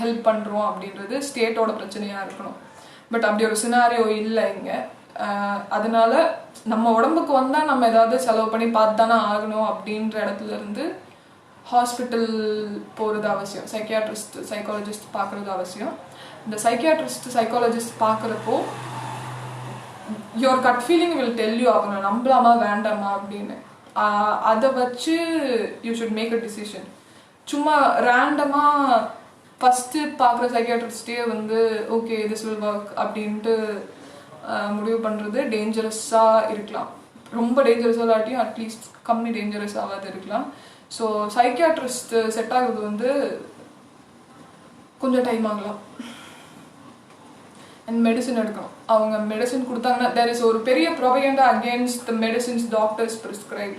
ஹெல்ப் பண்ணுறோம் அப்படின்றது ஸ்டேட்டோட பிரச்சனையாக இருக்கணும். பட் அப்படி ஒரு சினாரியோ இல்லை இங்கே. அதனால நம்ம உடம்புக்கு வந்தால் நம்ம ஏதாவது செலவு பண்ணி பார்த்து தானே ஆகணும் அப்படின்ற இடத்துல இருந்து ஹாஸ்பிட்டல் போகிறது அவசியம். சைக்கியாட்ரிஸ்ட் சைக்காலஜிஸ்ட் பார்க்குறது அவசியம். இந்த சைக்கியாட்ரிஸ்ட் சைக்காலஜிஸ்ட் பார்க்குறப்போ your gut feeling will tell you அவங்க நம்பலாமா வேண்டாமா அப்படின்னு. அதை வச்சு you should make a decision. சும்மா ரேண்டமாக ஃபஸ்ட்டு பார்க்குற சைக்கியாட்ரிஸ்டே வந்து ஓகே திஸ் வில் ஒர்க் அப்படின்ட்டு முடிவு பண்ணுறது டேஞ்சரஸாக இருக்கலாம். ரொம்ப டேஞ்சரஸாக இல்லாட்டியும் அட்லீஸ்ட் கம்மி டேஞ்சரஸாவது இருக்கலாம். ஸோ சைக்கியாட்ரிஸ்ட் செட் ஆகுறது வந்து கொஞ்சம் டைம் ஆகலாம். அண்ட் மெடிசன் எடுக்கணும். அவங்க மெடிசன் கொடுத்தாங்கன்னா தேர் இஸ் ஒரு பெரிய propaganda against the medicines doctors prescribe.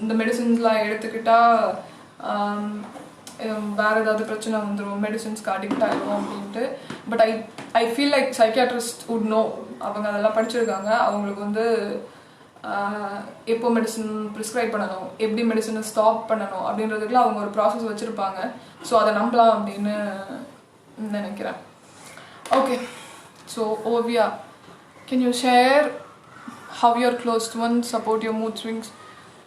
இந்த மெடிசின்ஸ்லாம் எடுத்துக்கிட்டா வேறு ஏதாவது பிரச்சனை வந்துடும், மெடிசின்ஸ்க்கு அடிக்ட் ஆகிடும் அப்படின்ட்டு. But I feel like psychiatrist would know. அவங்க அதெல்லாம் படிச்சிருக்காங்க. அவங்களுக்கு வந்து எப்போ மெடிசன் ப்ரிஸ்கிரைப் பண்ணணும், எப்படி மெடிசனை ஸ்டாப் பண்ணணும் அப்படின்றதுக்குலாம் அவங்க ஒரு ப்ராசஸ் வச்சுருப்பாங்க. ஸோ அதை நம்பலாம் அப்படின்னு நினைக்கிறேன். Okay, so Oviya, can you share how your close ones support your mood swings?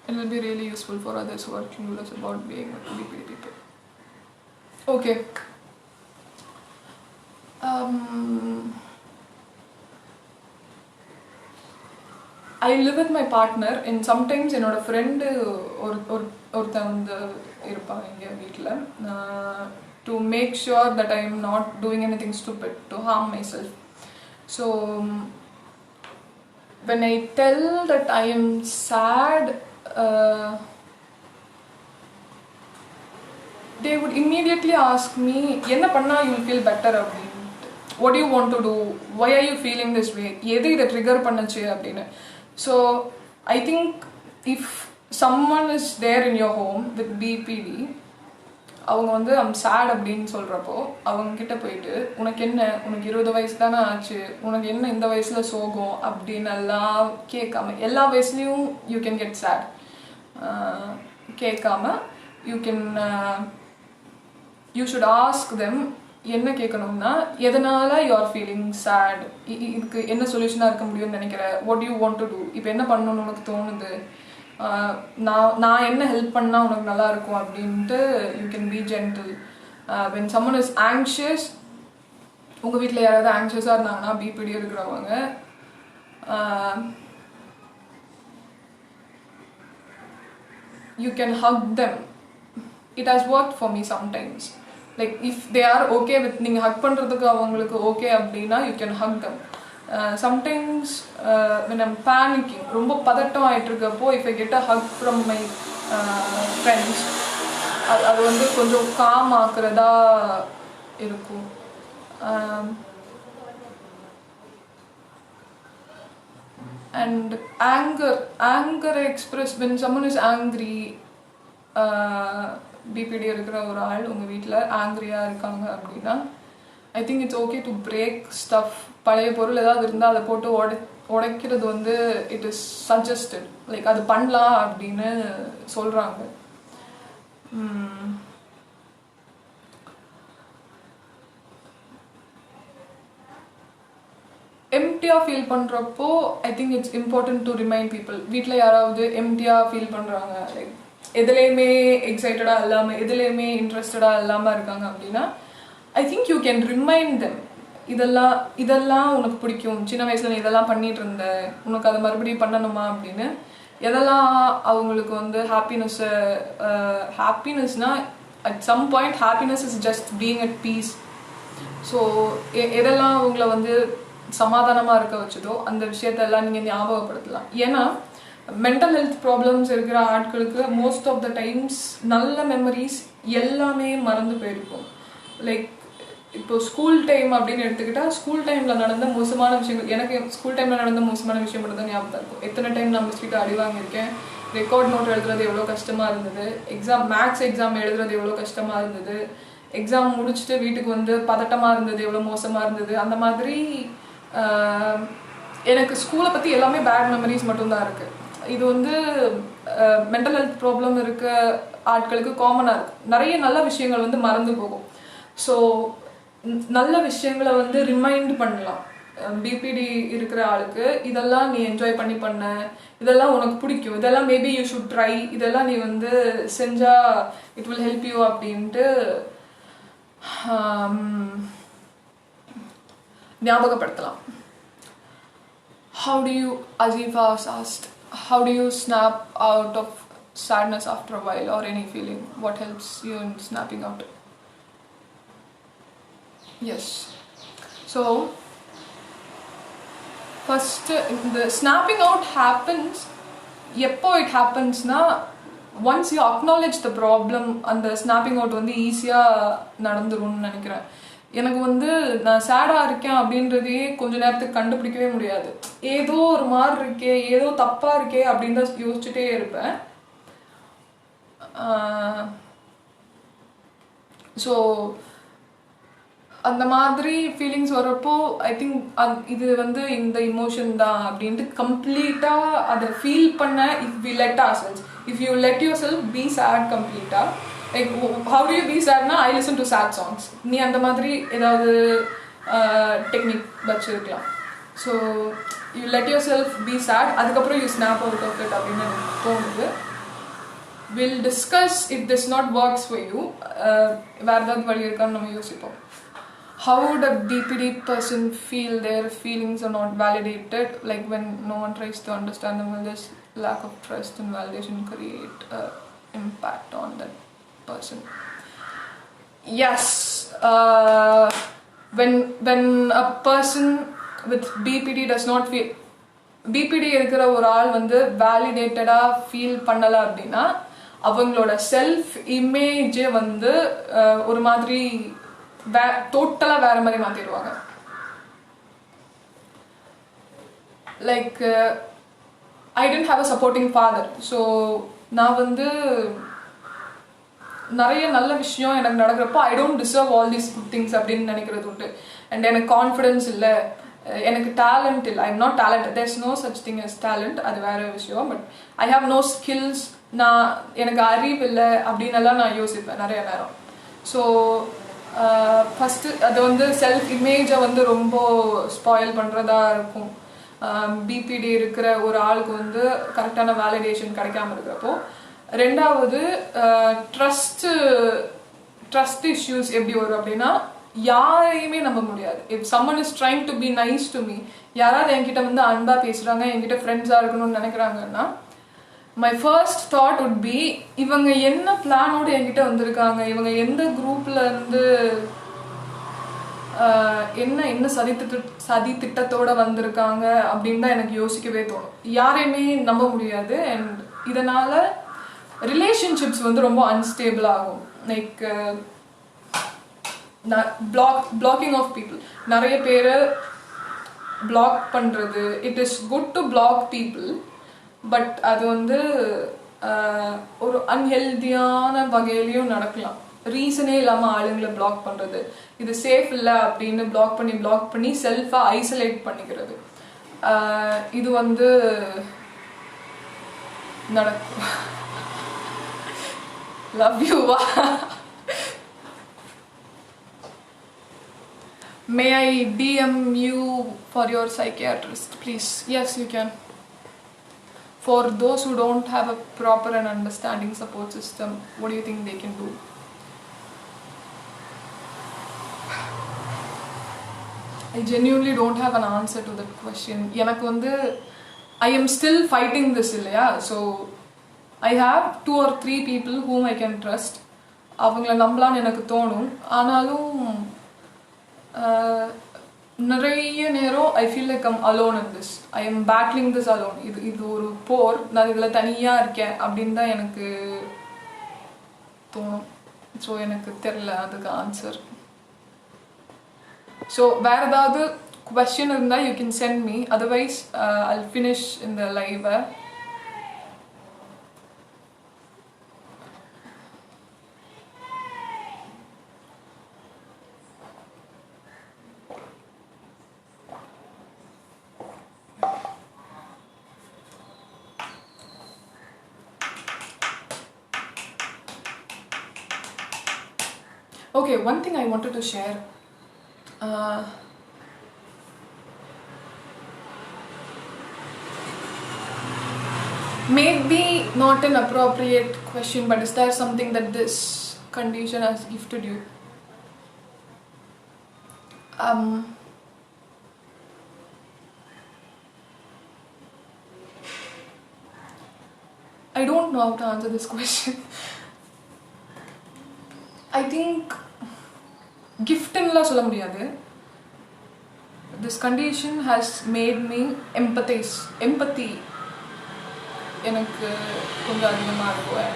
It will be really useful for others who are clueless about being BPD people. Okay. I live with my partner and sometimes என்னோட friend ஒருத்தன் வந்து இருப்பாங்க இங்கே வீட்டில், to make sure that I am not doing anything stupid to harm myself. So when I tell that I am sad, they would immediately ask me, enna panna you will feel better அப்படினு. What do you want to do? Why are you feeling this way? எது இதை trigger பண்ணுச்சு அப்படின்னு. So I think if someone is there in your home with BPD, அவங்க வந்து I'm chat அப்படின்னு சொல்கிறப்போ அவங்கக்கிட்ட போயிட்டு உனக்கு என்ன, உனக்கு 20 வயசு தானே ஆச்சு, உனக்கு என்ன இந்த வயசில் சோகம் அப்படின்னு எல்லாம் கேட்காம, எல்லா வயசுலேயும் யூ கேன் கெட் சேட் கேட்காம யூ ஷுட் ஆஸ்க் தெம். என்ன கேட்கணும்னா, எதனால் யூ ஆர் ஃபீலிங் சேட், இதுக்கு என்ன சொல்யூஷனாக இருக்க முடியும்னு நினைக்கிற, what you want to do, இப்போ என்ன பண்ணணும்னு உனக்கு தோணுது, நான் என்ன ஹெல்ப் பண்ணால் உனக்கு நல்லா இருக்கும் அப்படின்ட்டு you can be gentle. When someone is anxious, உங்கள் வீட்டில் யாராவது ஆங்ஷியஸாக இருந்தாங்கன்னா பிபிடி இருக்கிறவங்க, you can hug them. It has worked for me sometimes. Like if they are okay with நீங்கள் ஹக் பண்ணுறதுக்கு அவங்களுக்கு ஓகே அப்படின்னா you can hug them. Sometimes when I'm panicking, ரொம்ப பதட்டம் ஆகிட்டு இருக்கப்போ if I get a hug from my friends, அது வந்து கொஞ்சம் காம் ஆக்குறதா இருக்கும். And anger express when someone is angry, BPD இருக்கிற ஒரு ஆள் உங்கள் வீட்டில் ஆங்க்ரியாக இருக்காங்க அப்படின்னா I think it's okay to break stuff. பழைய பொருள் ஏதாவது இருந்தால் அதை போட்டு உடைக்கிறது வந்து இட் இஸ் சஜஸ்டட், லைக் அது பண்ணலாம் அப்படின்னு சொல்கிறாங்க. எம்டியாக ஃபீல் பண்ணுறப்போ ஐ think it's important to remind people. வீட்டில் யாராவது எம்டியாக ஃபீல் பண்ணுறாங்க, லைக் எதுலேயுமே எக்ஸைட்டடாக இல்லாமல் எதுலேயுமே இன்ட்ரெஸ்டடாக இல்லாமல் இருக்காங்க அப்படின்னா I think you can remind them. இதெல்லாம் உனக்கு பிடிக்கும், சின்ன வயசில் நீ இதெல்லாம் பண்ணிகிட்டு இருந்த, உனக்கு அதை மறுபடியும் பண்ணணுமா அப்படின்னு. எதெல்லாம் அவங்களுக்கு வந்து ஹாப்பினஸ்னால் at some point happiness is just being at peace. So எதெல்லாம் அவங்கள வந்து சமாதானமாக இருக்க வச்சதோ அந்த விஷயத்தெல்லாம் நீங்கள் ஞாபகப்படுத்தலாம். ஏன்னா மென்டல் ஹெல்த் ப்ராப்ளம்ஸ் இருக்கிற ஆட்களுக்கு மோஸ்ட் ஆஃப் த டைம்ஸ் நல்ல மெமரிஸ் எல்லாமே மறந்து போயிருக்கும். லைக் இப்போ ஸ்கூல் டைம் அப்படின்னு எடுத்துக்கிட்டால் ஸ்கூல் டைமில் நடந்த மோசமான விஷயங்கள், எனக்கு ஸ்கூல் டைமில் நடந்த மோசமான விஷயம் மட்டும் தான் ஞாபகம் இருக்கும். எத்தனை டைம் நான் மிஸ்கிட்ட அடி வாங்கியிருக்கேன், ரெக்கார்ட் நோட் எழுதுறது எவ்வளோ கஷ்டமாக இருந்தது, மேக்ஸ் எக்ஸாம் எழுதுறது எவ்வளோ கஷ்டமாக இருந்தது, எக்ஸாம் முடிச்சுட்டு வீட்டுக்கு வந்து பதட்டமாக இருந்தது, எவ்வளோ மோசமாக இருந்தது. அந்த மாதிரி எனக்கு ஸ்கூலை பற்றி எல்லாமே பேட் மெமரிஸ் மட்டும்தான் இருக்குது. இது வந்து மென்டல் ஹெல்த் ப்ராப்ளம் இருக்க ஆட்களுக்கு காமனாக இருக்குது. நிறைய நல்ல விஷயங்கள் வந்து மறந்து போகும். ஸோ நல்ல விஷயங்களை வந்து ரிமைண்ட் பண்ணலாம். பிபிடி இருக்கிற ஆளுக்கு இதெல்லாம் நீ என்ஜாய் பண்ண, இதெல்லாம் உனக்கு பிடிக்கும், இதெல்லாம் மேபி யூ ஷுட் ட்ரை, இதெல்லாம் நீ வந்து செஞ்சா இட் வில் ஹெல்ப் யூ அப்படின்ட்டு ஞாபகப்படுத்தலாம். How do you, Azifa asked, how do you snap out of sadness after a while or any feeling? What helps you in snapping out? Yes. So, first, the snapping out happens, எப்போ it happens na, once you acknowledge the problem, and the snapping out வந்து ஈஸியாக நடந்துரும்னு நினைக்கிறேன். எனக்கு வந்து நான் சேடாக இருக்கேன் அப்படின்றதையே கொஞ்ச நேரத்துக்கு கண்டுபிடிக்கவே முடியாது. ஏதோ ஒரு மாதிரி இருக்கே, ஏதோ தப்பாக இருக்கே அப்படின்னு தான் யோசிச்சுட்டே இருப்பேன். ஸோ அந்த மாதிரி ஃபீலிங்ஸ் வரப்போ ஐ திங்க் இது வந்து இந்த இமோஷன் தான் அப்படின்ட்டு கம்ப்ளீட்டாக அதை ஃபீல் பண்ண, if we let ourselves, if you let yourself be sad கம்ப்ளீட்டாக, like how do you be சேட்னா I listen to sad songs. நீ அந்த மாதிரி ஏதாவது டெக்னிக் வச்சுருக்கலாம். So you let yourself be sad, அதுக்கப்புறம் you snap out of it அப்படின்னு எனக்கு தோணுது. Will discuss it this not works for you. வேறு ஏதாவது வழி இருக்கான்னு நம்ம யோசிப்போம். How would a BPD person feel their feelings are not validated? Like when no one tries to understand them, will this lack of trust and validation create an impact on that person? Yes. When a person with BPD does not feel, BPD இருக்கிற ஒரு ஆள் வந்து வேலிடேட்டடாக feel பண்ணலை அப்படின்னா அவங்களோட self இமேஜை வந்து ஒரு மாதிரி டோட்டலாக வேற மாதிரி மாற்றிடுவாங்க. Like I tend have a supporting father. So நான் வந்து நிறைய நல்ல விஷயம் எனக்கு நடக்கிறப்போ I don't deserve all these good things அப்படின்னு நினைக்கிறது உண்டு. அண்ட் எனக்கு கான்ஃபிடென்ஸ் இல்லை, எனக்கு டேலண்ட் இல்லை, I am not talent, there's no such thing as talent, அது வேற விஷயம். But I have no skills, நான் எனக்கு அறிவு இல்லை அப்படின்னு எல்லாம் நான் யோசிப்பேன் நிறைய நேரம். ஸோ ஃபஸ்ட்டு அது வந்து செல்ஃப் இமேஜை வந்து ரொம்ப ஸ்பாயில் பண்ணுறதா இருக்கும். பிபிடி இருக்கிற ஒரு ஆளுக்கு வந்து கரெக்டான வேலிடேஷன் கிடைக்காம இருக்கிறப்போ. ரெண்டாவது ட்ரஸ்ட் இஷ்யூஸ் எப்படி வரும் அப்படின்னா யாரையுமே நம்ப முடியாது. If someone is trying to be nice to me, யாராவது என்கிட்ட வந்து அன்பாக பேசுகிறாங்க, என்கிட்ட ஃப்ரெண்ட்ஸாக இருக்கணும்னு நினைக்கிறாங்கன்னா my first thought would be, இவங்க என்ன பிளானோடு என்கிட்ட வந்திருக்காங்க, இவங்க எந்த குரூப்ல இருந்து என்ன சதி திட்டத்தோட வந்திருக்காங்க அப்படின்னு தான் எனக்கு யோசிக்கவே தோணும். யாரையுமே நம்ப முடியாது. அண்ட் இதனால ரிலேஷன்ஷிப்ஸ் வந்து ரொம்ப அன்ஸ்டேபிள் ஆகும். லைக் பிளாக்கிங் ஆஃப் பீப்புள், நிறைய பேரை பிளாக் பண்ணுறது. It is good to block people, but அது வந்து ஒரு அன்ஹெல்தியான வகையிலையும் நடக்கலாம். ரீசனே இல்லாமல் ஆளுங்களை பிளாக் பண்ணுறது, இது சேஃப் இல்லை அப்படின்னு பிளாக் பண்ணி செல்ஃபாக ஐசோலேட் பண்ணிக்கிறது, இது வந்து நடக்கும். Love யூவா? May I DM you for your psychiatrist, please? Yes, you can. For those who don't have a proper and understanding support system, what do you think they can do? I genuinely don't have an answer to that question. எனக்கு வந்து I am still fighting this இல்லையா? So I have 2 or 3 people whom I can trust. அவங்கள நம்பலான்னு எனக்கு தோணும். ஆனாலும் நிறைய நேரம் ஐ feel like I'm alone in this. I am battling this alone. இது ஒரு போர், நான் இதில் தனியாக இருக்கேன் அப்படின்னு தான் எனக்கு தோணும். ஸோ எனக்கு தெரில அதுக்கு ஆன்சர். ஸோ வேறு ஏதாவது question இருந்தால் you can send me, otherwise I'll finish in the live. Okay, one thing I wanted to share. Maybe not an appropriate question, but is there something that this condition has gifted you? I don't know how to answer this question. I think gift ன்னுலாம் சொல்ல முடியாது. This condition has made me empathy எனக்கு கொஞ்சம் அதிகமாக இருக்கும்.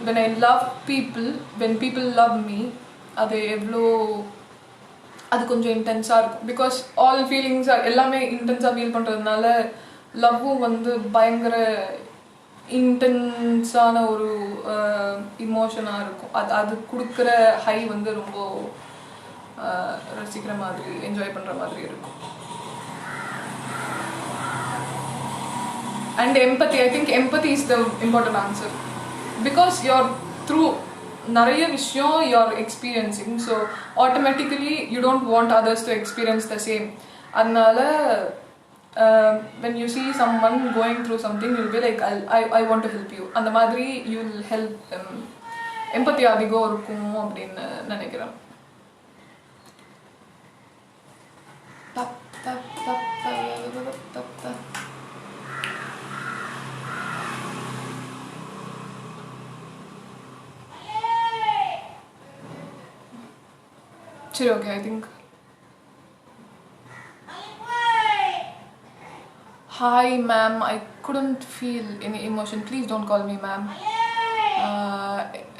when I love people, when people love me, அது எவ்வளோ அது கொஞ்சம் இன்டென்ஸாக இருக்கும். பிகாஸ் ஆல் ஃபீலிங்ஸ் எல்லாமே இன்டென்ஸாக ஃபீல் பண்ணுறதுனால லவ்வும் வந்து பயங்கர இன்டென்ஸான ஒரு இமோஷனாக இருக்கும். அது கொடுக்குற ஹை வந்து ரொம்ப ரசிக்கிற மாதிரி, என்ஜாய் பண்ணுற மாதிரி இருக்கும். And empathy, I think empathy is the important answer. Because you're through நிறைய விஷயம் you're experiencing, so automatically you don't want others to experience the same. அதனால when you see someone going through something, you'll be like, I want to help you. அந்த மாதிரி you'll help them. empathy அதிகம் இருக்கும் அப்படின்னு நினைக்கிறேன். சரி, okay, I think. Hi ma'am, I couldn't feel any emotion. Please don't call me ma'am.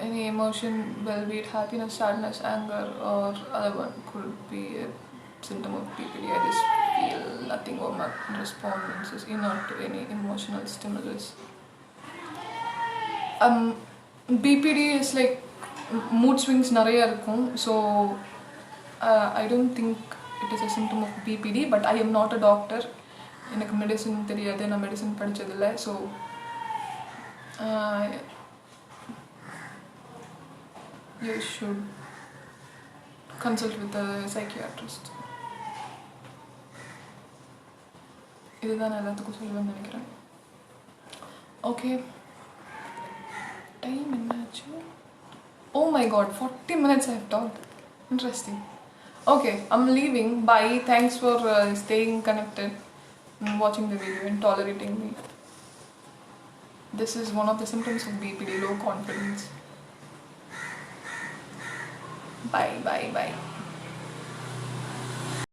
Any emotion, well, be it happiness, sadness, anger, or other one, could be a symptom of BPD. I just feel nothing or my response is not to any emotional stimulus. BPD is like mood swings நிறைய இருக்கும். So I don't think it is a symptom of BPD, but I am not a doctor. எனக்கு medicine தெரியாது, நான் medicine படித்ததில்லை. So you should consult with a psychiatrist. இதுதான் நான் எல்லாத்துக்கும் சொல்லுவேன்னு நினைக்கிறேன். ஓகே, டைம் என்னாச்சு? Oh my god, 40 minutes I have talked. Interesting. Okay, I'm leaving. Bye. Thanks for staying connected and watching the video and tolerating me. This is one of the symptoms of BPD, low confidence. Bye.